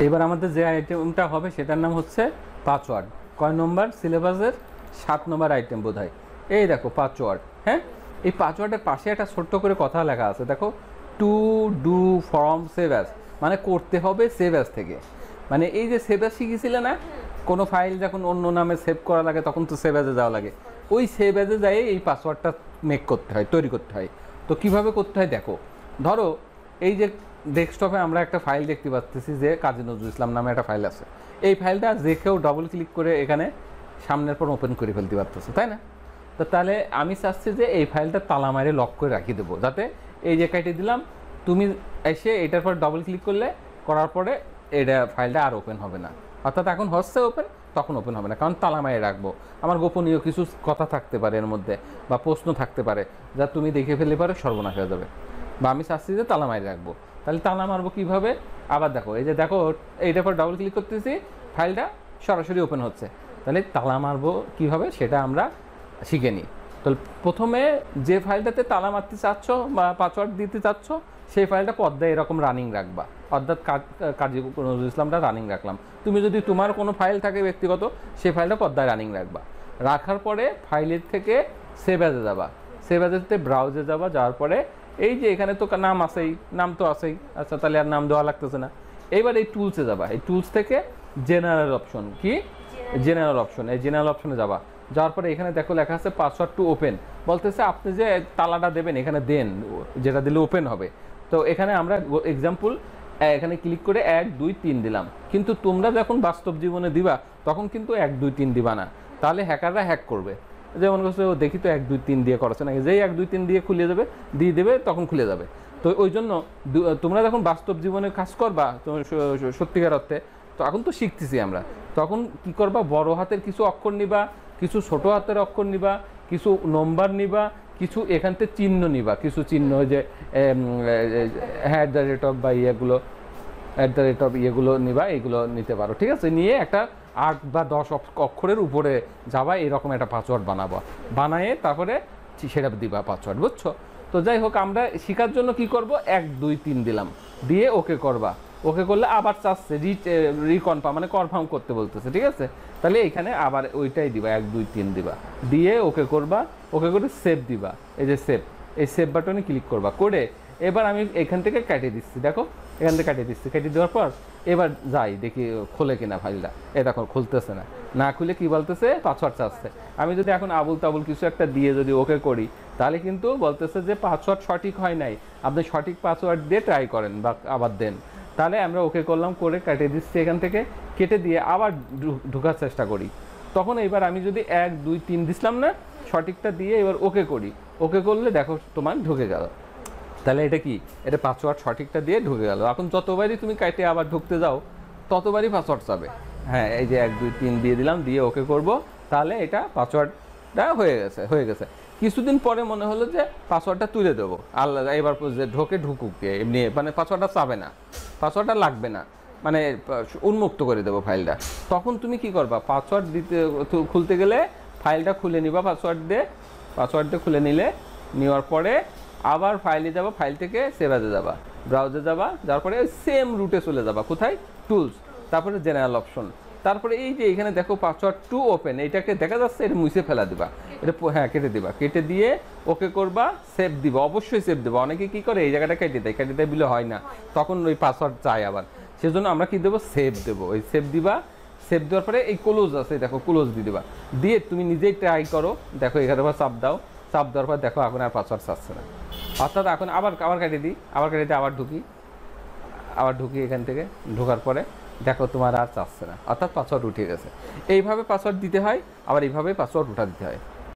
এবার আমাদের যে আইটেমটা হবে সেটার নাম হচ্ছে পাসওয়ার্ড। কয় নম্বর সিলেবাসের 7 নম্বর আইটেম বোধ হয়। এই দেখো পাসওয়ার্ড। হ্যাঁ, এই পাসওয়ার্ডের পাশে একটা ছোট্ট করে কথা লেখা আছে দেখো, to do from save as, মানে করতে হবে সেভ অ্যাজ থেকে। মানে এই যে সেভ অ্যাজ শিখেছিলে না, কোনো ফাইল যখন অন্য নামে সেভ করা লাগে তখন তো সেভ অ্যাজে যাওয়া লাগে, ওই সেভ অ্যাজে যাই এই পাসওয়ার্ডটা মেক করতে হয়, তৈরি করতে হয়। তো কিভাবে করতে হয় দেখো, ধরো এই যে ডেস্কটপে আমরা একটা ফাইল দেখতে পাচ্ছি যে কাজী নজরুল ইসলাম নামে একটা ফাইল আছে। এই ফাইলটা যে কেউ ডবল ক্লিক করে এখানে সামনের পর ওপেন করে ফেলতে পারতেছে, তাই না? তো তাহলে আমি চাচ্ছি যে এই ফাইলটা তালা মারে লক করে রাখি দেবো, যাতে এই যে কেটে দিলাম, তুমি এসে এটার পর ডবল ক্লিক করলে, করার পরে এটা ফাইলটা আর ওপেন হবে না। অর্থাৎ এখন হচ্ছে ওপেন, তখন ওপেন হবে না, কারণ তালা মারে রাখবো। আমার গোপনীয় কিছু কথা থাকতে পারে এর মধ্যে, বা প্রশ্ন থাকতে পারে যা তুমি দেখে ফেললে পারে সর্বনাশ হয়ে যাবে। বা আমি চাচ্ছি যে তালা মারে রাখবো, তাহলে তালা মারবো কীভাবে? আবার দেখো, এই যে দেখো এইটার পর ডাবল ক্লিক করতেছি, ফাইলটা সরাসরি ওপেন হচ্ছে। তাহলে তালা মারবো কীভাবে সেটা আমরা শিখে নিই। তাহলে প্রথমে যে ফাইলটাতে তালা মারতে চাচ্ছ বা পাসওয়ার্ড দিতে চাচ্ছ, সেই ফাইলটা পর্দায় এরকম রানিং রাখবা, অর্থাৎ কাজী নজরুল ইসলামটা রানিং রাখলাম। তুমি যদি তোমার কোনো ফাইল থাকে ব্যক্তিগত, সেই ফাইলটা পর্দায় রানিং রাখবা। রাখার পরে ফাইলের থেকে সেভ অ্যাজে যাবা, সেভ অ্যাজেতে ব্রাউজে যাবা, যাওয়ার পরে এই যে এখানে তো নাম আছেই, নাম তো আছেই, আচ্ছা তাহলে আর নাম দেওয়া লাগতেছে না। এইবার এই টুলসে যাবা, এই টুলস থেকে জেনারেল অপশন, কি জেনারেল অপশন, এই জেনারেল অপশনে যাবা। যাওয়ার পরে এখানে দেখো লেখা আছে পাসওয়ার্ড টু ওপেন, বলতেছে আপনি যে তালাটা দেবেন এখানে দেন, যেটা দিলে ওপেন হবে। তো এখানে আমরা এক্সাম্পল এখানে ক্লিক করে 1 2 3 দিলাম, কিন্তু তোমরা যখন বাস্তব জীবনে দিবা তখন কিন্তু 1 2 3 দিবা না, তাহলে হ্যাকাররা হ্যাক করবে। যেমন করছে ও দেখি তো 1 2 3 দিয়ে করেছে নাকি, যেই 1 2 3 দিয়ে খুলে যাবে, দিয়ে দেবে, তখন খুলে যাবে। তো ওই জন্য তোমরা যখন বাস্তব জীবনে কাজ করবা সত্যিকার অর্থে, তো এখন তো শিখতেছি আমরা, তখন কি করবা, বড় হাতের কিছু অক্ষর নিবা, কিছু ছোট হাতের অক্ষর নিবা, কিছু নম্বর নিবা, কিছু এখান থেকে চিহ্ন নিবা, কিছু চিহ্ন যে অ্যাট দ্য রেট অফ বা ইয়েগুলো, অ্যাট দ্য রেট অফ ইয়েগুলো নিবা, এইগুলো নিতে পারো, ঠিক আছে? নিয়ে একটা 8 বা 10 অক্ষরের উপরে যাবা, এরকম একটা পাসওয়ার্ড বানাবো, বানায়ে তারপরে সেটা দিবা পাসওয়ার্ড, বুঝছো? তো যাই হোক, আমরা শেখার জন্য কি করব, 1 2 3 দিলাম, দিয়ে ওকে করবা। ওকে করলে আবার চাচ্ছে রিকনফার্ম, মানে কনফার্ম করতে বলতেছে, ঠিক আছে? তাহলে এখানে আবার ওইটাই দিবা, 1 2 3 দিবা, দিয়ে ওকে করবা। ওকে করে সেভ দিবা, এই যে সেভ, এই সেভ বাটনে ক্লিক করবা। করে এবার আমি এখান থেকে কেটে দিচ্ছি, দেখো এখান থেকে কেটে দিচ্ছি। কেটে দেওয়ার পর এবার যাই দেখি খোলে কিনা ফাইলটা। এ দেখো খুলতেছে না, না খুলে কি বলতেছে, পাসওয়ার্ড চাচ্ছে। আমি যদি এখন আবুল তাবুল কিছু একটা দিয়ে যদি ওকে করি, তাহলে কিন্তু বলতেছে যে পাসওয়ার্ড সঠিক হয় নাই, আপনি সঠিক পাসওয়ার্ড দিয়ে ট্রাই করেন বা আবার দেন। তাহলে আমরা ওকে করলাম, করে কেটে দিচ্ছি, এখান থেকে কেটে দিয়ে আবার ঢোকার চেষ্টা করি। তখন এবার আমি যদি 1 2 3 দিছিলাম না, সঠিকটা দিয়ে এবার ওকে করি। ওকে করলে দেখো তোমার ঢুকে গেল। তাহলে এটা কি, এটা পাসওয়ার্ড সঠিকটা দিয়ে ঢুকে গেল। এখন যতবারই তুমি কাটে আবার ঢুকতে যাও, ততবারই পাসওয়ার্ড চাবে। হ্যাঁ, এই যে 1 2 3 দিয়ে দিলাম, দিয়ে ওকে করব, তাহলে এটা পাসওয়ার্ডটা হয়ে গেছে। কিছুদিন পরে মনে হলো যে পাসওয়ার্ডটা তুলে দেবো, আল্লাহ এবার যে ঢুকুক এমনি, মানে পাসওয়ার্ডটা চাবে না, পাসওয়ার্ডটা লাগবে না, মানে উন্মুক্ত করে দেবো ফাইলটা। তখন তুমি কি করবা, পাসওয়ার্ড দিতে খুলতে গেলে ফাইলটা খুলে নিবা, পাসওয়ার্ড দিয়ে খুলে নিলে, নেওয়ার পরে আবার ফাইলে যাবা, ফাইল থেকে সেভ অ্যাজে যাবা, ব্রাউজে যাবা, যাওয়ার পরে সেম রুটে চলে যাবা, কোথায়, টুলস, তারপরে জেনারেল অপশন, তারপরে এই যে এখানে দেখো পাসওয়ার্ড টু ওপেন, এইটাকে দেখা যাচ্ছে, এটা মুছে ফেলা দিবা, এটা হ্যাঁ কেটে দিবা। কেটে দিয়ে ওকে করবা, সেভ দিবা, অবশ্যই সেভ দিবা। অনেকে কি করে এই জায়গাটা কেটে দেয় বলে হয় না, তখন ওই পাসওয়ার্ড চাই আবার, সেজন্য আমরা কি দেবো, সেভ দেবো। ওই সেভ দিবা, সেভ দেওয়ার পরে এই ক্লোজ আছে, দেখো ক্লোজ দিয়ে দিবা, দিয়ে তুমি নিজেই ট্রাই করো, দেখো এখানে আবার চাপ দাও, চাপ দেওয়ার পর দেখো এখন আর পাসওয়ার্ড চাচ্ছে না। অর্থাৎ এখন আবার কেটে দিই, আবার ঢুকি এখান থেকে, ঢোকার পরে দেখো তোমার আর চাচ্ছে না, অর্থাৎ পাসওয়ার্ড উঠে গেছে। এইভাবে পাসওয়ার্ড দিতে হয়, আবার এইভাবে পাসওয়ার্ড উঠা দিতে হয়।